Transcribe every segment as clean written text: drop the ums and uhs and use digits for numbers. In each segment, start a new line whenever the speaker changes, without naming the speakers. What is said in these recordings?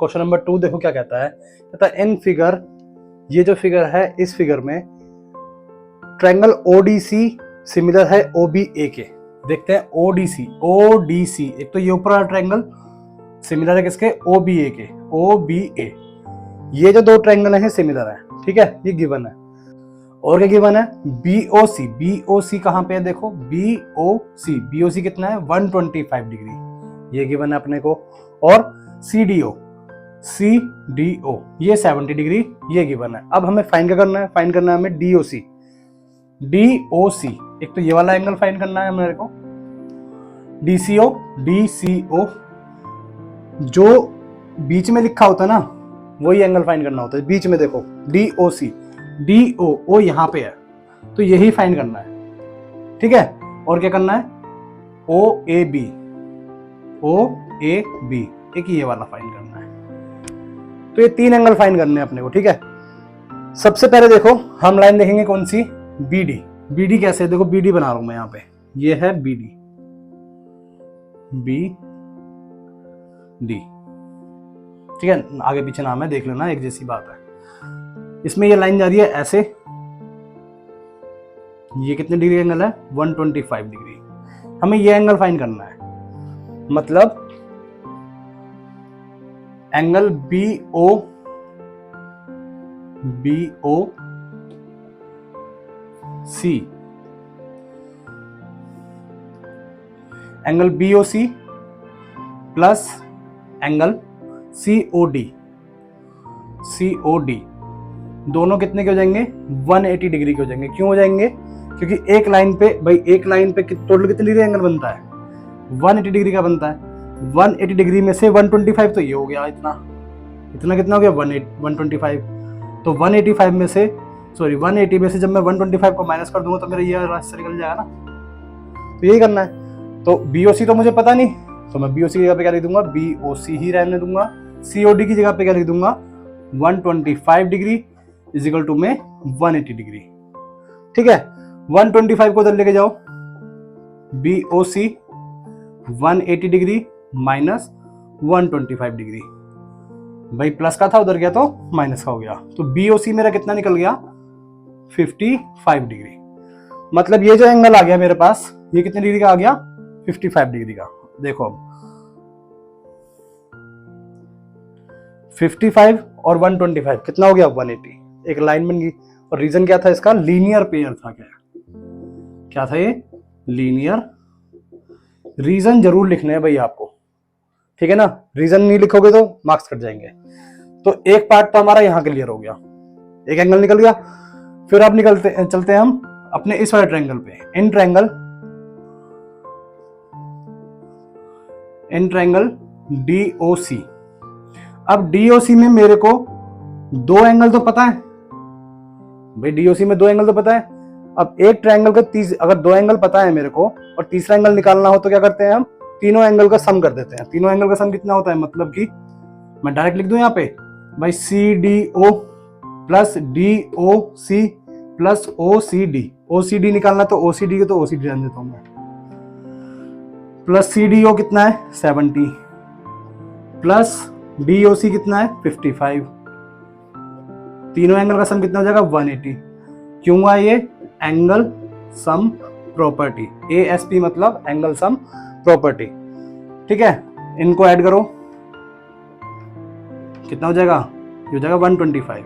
Question number 2 देखो क्या कहता है। कहता है इन फिगर, ये जो फिगर है इस फिगर में ट्रायंगल ओडीसी सिमिलर है ओबीए के। देखते हैं ओडीसी एक तो ये ऊपर वाला ट्रायंगल सिमिलर है किसके, ओबीए के, ओबीए। ये जो दो ट्रायंगल हैं सिमिलर है, ठीक है, ये गिवन है। और क्या गिवन है, बीओसी कहां पे है, देखो बीओसी कितना है 125 डिग्री, ये गिवन है अपने को। और सीडीओ ये 70 डिग्री, ये गिवन है। अब हमें फाइंड क्या करना है, फाइंड करना है हमें डीओसी। एक तो ये वाला एंगल फाइंड करना है मेरे को, डीसीओ जो बीच में लिखा होता है ना वही एंगल फाइंड करना होता है। बीच में देखो डीओ यहां पे है तो यही फाइंड करना है, ठीक है। और क्या करना है, ओ ए बी एक ये वाला फाइंड करना है। तो ये 3 एंगल फाइंड करने हैं अपने को, ठीक है। सबसे पहले देखो हम लाइन देखेंगे कौन सी, बीडी कैसे, देखो बीडी बना रहा हूं मैं यहाँ पे, ये है बीडी, ठीक है, आगे पीछे नाम है, देख लेना, एक जैसी बात है। इसमें ये लाइन जा रही है ऐसे, ये कितने डिग्री एंगल है 125 डिग्री। हमें ये एंगल फाइंड करना है, मतलब angle BO C, angle BOC plus angle COD दोनों कितने के हो जाएंगे 180 डिग्री के हो जाएंगे। क्यों हो जाएंगे, क्योंकि एक लाइन पे टोटल कितने डिग्री एंगल बनता है 180 डिग्री का बनता है। 180 डिग्री में से 125 तो ये हो गया, इतना कितना हो गया 125। तो 180 में से जब मैं 125 को माइनस कर दूंगा तो मेरा ये रास्ता निकल जाएगा ना, तो यही करना है। तो बीओसी तो मुझे पता नहीं, तो मैं बीओसी की जगह पे क्या लिख दूंगा, बीओसी ही रहने दूंगा। सीओडी की जगह पे क्या लिख दूंगा 125 डिग्री इज इक्वल टू में 180 डिग्री, ठीक है। 125 को उधर लेके जाओ, बीओसी 180 डिग्री माइनस 125 डिग्री, भाई प्लस का था उधर गया तो माइनस का हो गया। तो बीओसी मेरा कितना निकल गया 55 डिग्री। मतलब ये जो एंगल आ गया मेरे पास, ये कितने डिग्री का आ गया 55 डिग्री का। देखो अब 55 और 125 कितना हो गया 180, एक लाइन बन गई। और रीजन क्या था इसका, लीनियर पेयर था। क्या था ये, लीनियर। रीजन जरूर लिखने हैं भाई आपको, ठीक है ना, रीजन नहीं लिखोगे तो मार्क्स कट जाएंगे। तो एक पार्ट तो हमारा यहां क्लियर हो गया, एक एंगल निकल गया। फिर अब चलते हैं हम अपने इस वाले ट्रायंगल पे, इन ट्रायंगल डीओसी। अब डीओसी में मेरे को 2 एंगल तो पता है भाई, डीओसी में 2 एंगल तो पता है। अब एक ट्रायंगल का अगर 2 एंगल पता है मेरे को और तीसरा एंगल निकालना हो तो क्या करते हैं हम, तीनों एंगल का सम कर देते हैं। तीनों एंगल का सम कितना होता है, मतलब कि मैं डायरेक्ट लिख दूं यहाँ पे भाई CDO plus DOC plus OCD निकालना तो OCD को तो OCD रहने देता हूं मैं, प्लस CDO कितना है 70 प्लस DOC कितना है 55। तीनों एंगल का सम कितना हो जाएगा 180। क्यों हुआ ये, एंगल सम प्रॉपर्टी, ASP मतलब एंगल सम प्रॉपर्टी, ठीक है। इनको ऐड करो कितना हो जाएगा, ये हो जाएगा 125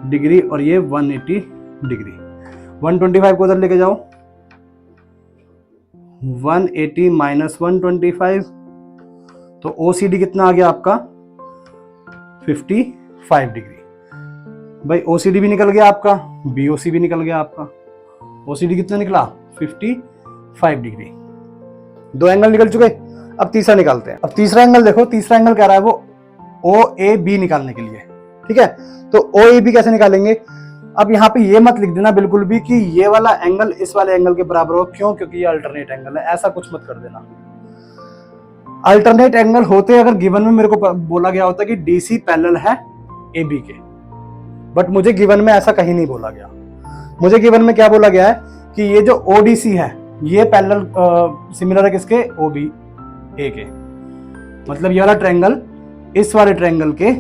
डिग्री और ये 180 डिग्री। 125 को उधर लेके जाओ, 180 माइनस 125, तो OCD कितना आ गया आपका 55 डिग्री। भाई OCD भी निकल गया आपका, BOC भी निकल गया आपका। OCD कितना निकला 55 डिग्री। 2 एंगल निकल चुके, अब तीसरा निकालते हैं। अब तीसरा एंगल देखो, तीसरा एंगल कह रहा है वो OAB निकालने के लिए, ठीक है। तो OAB कैसे निकालेंगे, अब यहाँ पे ये मत लिख देना बिल्कुल भी कि ये वाला एंगल इस वाले एंगल के बराबर हो, क्यों, क्योंकि ये अल्टरनेट एंगल है, ऐसा कुछ मत कर देना। अल्टरनेट एंगल होते अगर गिवन में मेरे को बोला गया होता कि DC पैरेलल है AB के, बट मुझे गिवन में ऐसा कहीं नहीं बोला गया। मुझे गिवन में क्या बोला गया है कि ये जो ODC है ये पैरेलल सिमिलर है किसके, OBA के। मतलब ये वाला ट्रायंगल इस वाले ट्रायंगल के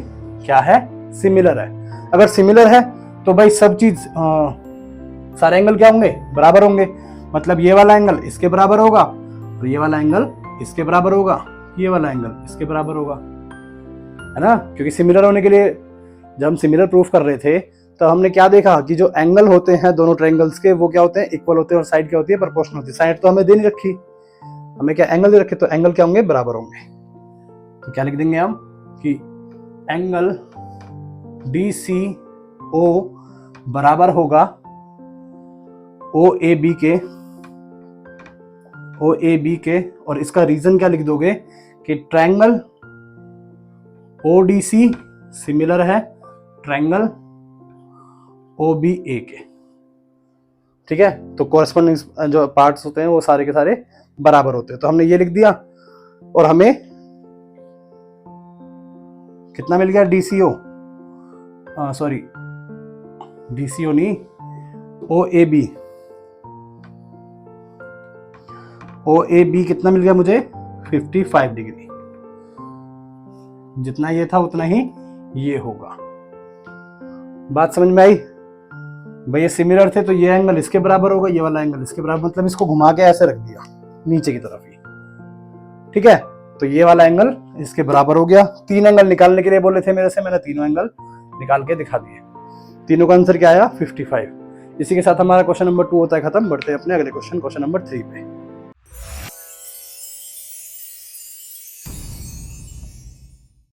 क्या है, सिमिलर है। अगर सिमिलर है तो भाई सब चीज सारे एंगल क्या होंगे, बराबर होंगे। मतलब ये वाला एंगल इसके बराबर होगा और ये वाला एंगल इसके बराबर होगा, ये वाला एंगल इसके बराबर होगा, है ना। क्योंकि सिमिलर होने के लिए जब हम सिमिलर प्रूफ कर रहे थे तो हमने क्या देखा कि जो एंगल होते हैं दोनों ट्रायंगल्स के वो क्या होते हैं, इक्वल होते हैं, और साइड क्या होती है, प्रोपोर्शनल होती है। साइड तो हमें दे नहीं रखी, हमें क्या एंगल दे रखे, तो एंगल क्या होंगे, बराबर होंगे। तो क्या लिख देंगे हम कि एंगल DCO बराबर होगा OAB के, और इसका रीजन क्या लिख दोगे कि ट्रायंगल ODC सिमिलर है ट्रायंगल OBA के, ठीक है। तो कॉरेस्पॉन्डिंग जो पार्ट्स होते हैं वो सारे के सारे बराबर होते हैं। तो हमने ये लिख दिया और हमें कितना मिल गया, DCO, सॉरी DCO नहीं, OAB कितना मिल गया मुझे, 55 डिग्री। जितना ये था उतना ही ये होगा। बात समझ में आई भाई, ये सिमिलर थे तो ये एंगल इसके बराबर होगा, ये वाला एंगल इसके बराबर, मतलब इसको घुमा के ऐसे रख दिया नीचे की तरफ ही, ठीक है। तो ये वाला एंगल इसके बराबर हो गया। 3 एंगल निकालने के लिए बोले थे मेरे से, मैंने तीनों एंगल निकाल के दिखा दिए। तीनों का आंसर क्या आया, 55। इसी के साथ हमारा क्वेश्चन नंबर 2 होता है खत्म। बढ़ते हैं अपने अगले क्वेश्चन नंबर 3 पे।